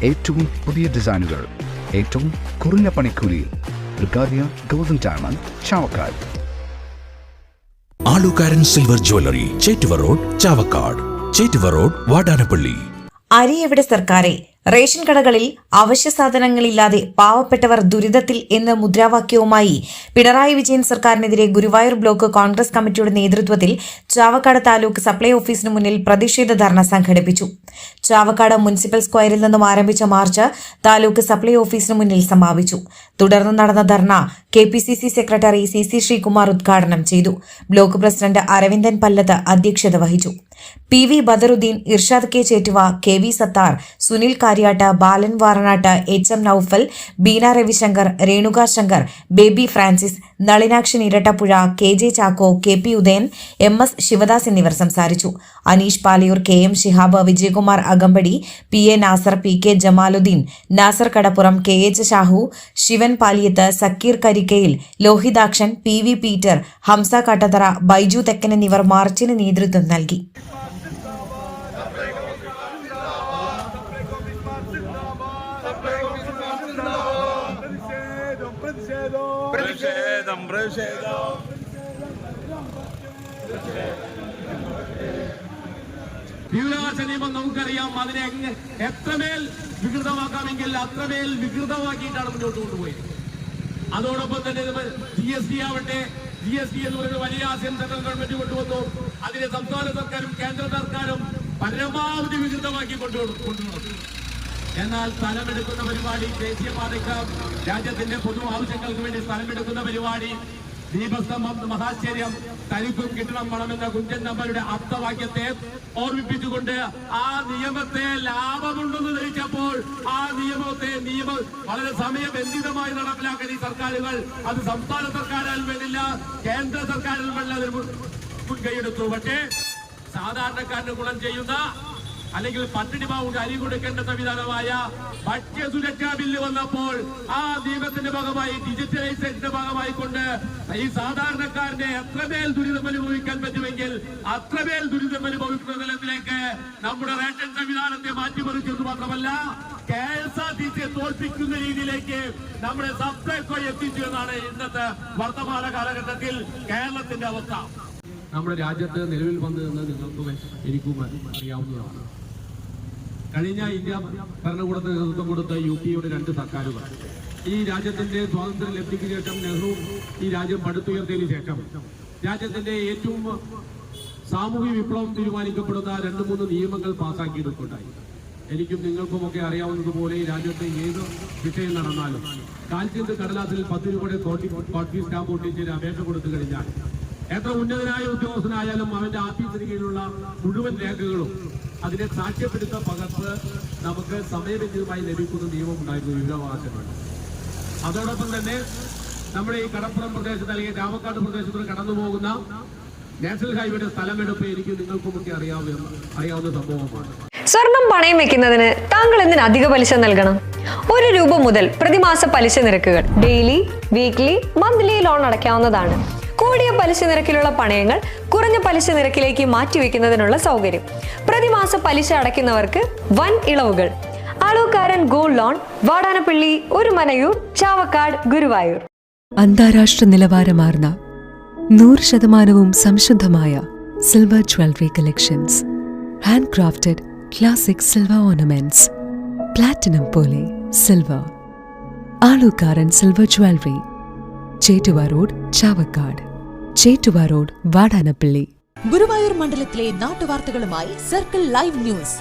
ഏറ്റവും പുതിയ ഡിസൈനുകൾ ഏറ്റവും കുറഞ്ഞ പണിക്കൂലിയിൽ ബ്രിഗാദിയ golden diamond Chavakkad. Alukaran silver jewellery, Chettuva road, Chavakkad. Chettuva road, Vadanappally. അരി എവിടെ സർക്കാരെ? റേഷൻ കടകളിൽ അവശ്യ സാധനങ്ങളില്ലാതെ പാവപ്പെട്ടവർ ദുരിതത്തിൽ എന്ന മുദ്രാവാക്യവുമായി പിണറായി വിജയൻ സർക്കാരിനെതിരെ ഗുരുവായൂർ ബ്ലോക്ക് കോൺഗ്രസ് കമ്മിറ്റിയുടെ നേതൃത്വത്തിൽ ചാവക്കാട് താലൂക്ക് സപ്ലൈ ഓഫീസിന് മുന്നിൽ പ്രതിഷേധ ധർണ സംഘടിപ്പിച്ചു. ചാവക്കാട് മുനിസിപ്പൽ സ്ക്വയറിൽ നിന്നും ആരംഭിച്ച മാർച്ച് താലൂക്ക് സപ്ലൈ ഓഫീസിന് മുന്നിൽ സമാപിച്ചു. തുടർന്ന് നടന്ന dharna KPCC secretary CC Sreekumar ഉദ്ഘാടനം ചെയ്തു. ബ്ലോക്ക് പ്രസിഡന്റ് അരവിന്ദൻ പല്ലത്ത് അധ്യക്ഷത വഹിച്ചു. PV Badaruddeen, Irshad K Chettuva, KV Sathar, Sunil Karyatt, Balan Varanad, HM Noufal, Beena Ravishankar, Renuka Shankar, Baby Francis, Nalinakshan Irattapuzha, KJ Chacko, KP Udayan, MS Sivadas എന്നിവർ സംസാരിച്ചു. Aneesh Paliyur, KM Shihab, Vijayakumar Akampadi, PA Nasar, PK Jamaluddeen, Nasar Kadappuram, KH Shahu, Sivan Paliyath, Zakir Karikkayil, Lohithakshan, PV Peter, Hamza Kattathara, Baiju തെക്കൻ എന്നിവർ മാർച്ചിന് നേതൃത്വം നൽകി. വിവരാവകാശ നിയമം നമുക്കറിയാം. അതിനെ എത്രമേൽ വികൃതമാക്കാമെങ്കിൽ അത്രമേൽ വികൃതമാക്കിയിട്ടാണ് മുന്നോട്ട് കൊണ്ടുപോയത്. അതോടൊപ്പം തന്നെ GST ആവട്ടെ, GST എന്ന് പറയുന്ന വലിയ ആശയം സെൻട്രൽ ഗവൺമെന്റ് കൊണ്ടുവന്നു. അതിനെ സംസ്ഥാന സർക്കാരും കേന്ദ്ര സർക്കാരും പരമാവധി വികൃതമാക്കി കൊണ്ടുവന്നു. എന്നാൽ സ്ഥലമെടുക്കുന്ന പരിപാടി, ദേശീയപാതയ്ക്ക് രാജ്യത്തിന്റെ പൊതു ആവശ്യങ്ങൾക്ക് വേണ്ടി സ്ഥലമെടുക്കുന്ന പരിപാടി, ദീപസ്തംഭം മഹാശ്ചര്യം, തനിക്കും കിട്ടണം പണമെന്ന കുഞ്ചൻ നമ്പരുടെ അർത്ഥവാക്യത്തെ ഓർമ്മിപ്പിച്ചുകൊണ്ട് ആ നിയമത്തെ ലാഭമുണ്ടെന്ന് ധരിച്ചപ്പോൾ ആ നിയമത്തെ വളരെ സമയബന്ധിതമായി നടപ്പിലാക്കാൻ ഈ സർക്കാരുകൾ, അത് സംസ്ഥാന സർക്കാരാൽ വേണ്ടില്ല, കേന്ദ്ര സർക്കാരിൽ വേണ്ട മുൻകൈയെടുത്തു. പക്ഷേ സാധാരണക്കാരന് ഗുണം ചെയ്യുന്ന അല്ലെങ്കിൽ പട്ടിണി പാവുണ്ട് അരി കൊടുക്കേണ്ട സംവിധാനമായ ഭക്ഷ്യസുരക്ഷാ ബില്ല് വന്നപ്പോൾ ആ നിയമത്തിന്റെ ഭാഗമായി, ഡിജിറ്റലൈസേഷന്റെ ഭാഗമായിക്കൊണ്ട് ഈ സാധാരണക്കാരനെ എത്രമേൽ ദുരിതം അനുഭവിക്കാൻ പറ്റുമെങ്കിൽ അത്രമേൽ ദുരിതം അനുഭവിക്കുന്ന തലത്തിലേക്ക് നമ്മുടെ റേഷൻ സംവിധാനത്തെ മാറ്റിമറിച്ചത് മാത്രമല്ല KSRTCയെ തോൽപ്പിക്കുന്ന രീതിയിലേക്ക് നമ്മുടെ സപ്ലൈകോ എത്തിച്ചു എന്നാണ് ഇന്നത്തെ വർത്തമാന കാലഘട്ടത്തിൽ കേരളത്തിന്റെ അവസ്ഥ. നമ്മുടെ രാജ്യത്ത് നിലവിൽ വന്നു എന്ന് നിങ്ങൾക്കും എനിക്കും അറിയാവുന്നതാണ്. കഴിഞ്ഞ ഇന്ത്യ ഭരണകൂടത്തിന് നേതൃത്വം കൊടുത്ത UPയുടെ 2 സർക്കാരുകൾ ഈ രാജ്യത്തിന്റെ സ്വാതന്ത്ര്യം ലബ്ധിക്ക് ശേഷം നെഹ്റു ഈ രാജ്യം പടുത്തുയർത്തിയതിനു ശേഷം രാജ്യത്തിന്റെ ഏറ്റവും സാമൂഹിക വിപ്ലവം തീരുമാനിക്കപ്പെടുന്ന 2-3 നിയമങ്ങൾ പാസാക്കിയെടുക്കുകയുണ്ടായി. എനിക്കും നിങ്ങൾക്കുമൊക്കെ അറിയാവുന്നതുപോലെ ഈ രാജ്യത്തെ ഏത് വിഷയം നടന്നാലും കാൽച്ചിന്ത് കടലാസിൽ 10 രൂപയുടെ കോട്ടി സ്റ്റാമ്പ് ഒട്ടിച്ച് അപേക്ഷ കൊടുത്തു കഴിഞ്ഞാൽ എത്ര ഉന്നതനായ ഉദ്യോഗസ്ഥനായാലും അവന്റെ ആഫീസിന് കീഴിലുള്ള മുഴുവൻ രേഖകളും അതിനെ സാക്ഷ്യപ്പെടുത്ത പകർപ്പ് നമുക്ക് സമയബന്ധിതമായി ലഭിക്കുന്ന നിയമം ഉണ്ടായിരുന്നു വിവരാവകാശങ്ങൾ. അതോടൊപ്പം തന്നെ നമ്മുടെ ഈ കടപ്പുറം പ്രദേശത്ത് അല്ലെങ്കിൽ ചാവക്കാട് പ്രദേശത്ത് കടന്നു പോകുന്ന നാഷണൽ ഹൈവേയുടെ സ്ഥലമെടുപ്പ് എനിക്ക് നിങ്ങൾക്കുമൊക്കെ അറിയാവുന്ന സംഭവമാണ്. സ്വർണം പണയം വെക്കുന്നതിന് താങ്കൾ എന്തിന് അധിക പലിശ നൽകണം? 1 രൂപ മുതൽ പ്രതിമാസ പലിശ നിരക്കുകൾ ഡെയിലി, വീക്ക്ലി, മന്ത്ലി ലോൺ അടയ്ക്കാവുന്നതാണ്. കൂടിയ പലിശ നിരക്കിലുള്ള പണയങ്ങൾ കുറഞ്ഞ പലിശ നിരക്കിലേക്ക് മാറ്റിവെക്കുന്നതിനുള്ള സൗകര്യം. പ്രതിമാസ പലിശ അടയ്ക്കുന്നവർക്ക് വൻ ഇളവുകൾ. Alukaran gold loan, Vadanappally, Orumanayur, Chavakkad, Guruvayur. അന്താരാഷ്ട്ര നിലവാരമാർന്ന 100% സംശുദ്ധമായ silver jewellery collections, handcrafted classic silver ornaments, platinum പോലെ silver. Alukaran silver jewellery, Chettuva road, Chavakkad. Chettuva road, Vadanappally. Guruvayur മണ്ഡലത്തിലെ നാട്ടുവാർത്തകളുമായി സർക്കിൾ ലൈവ് ന്യൂസ്.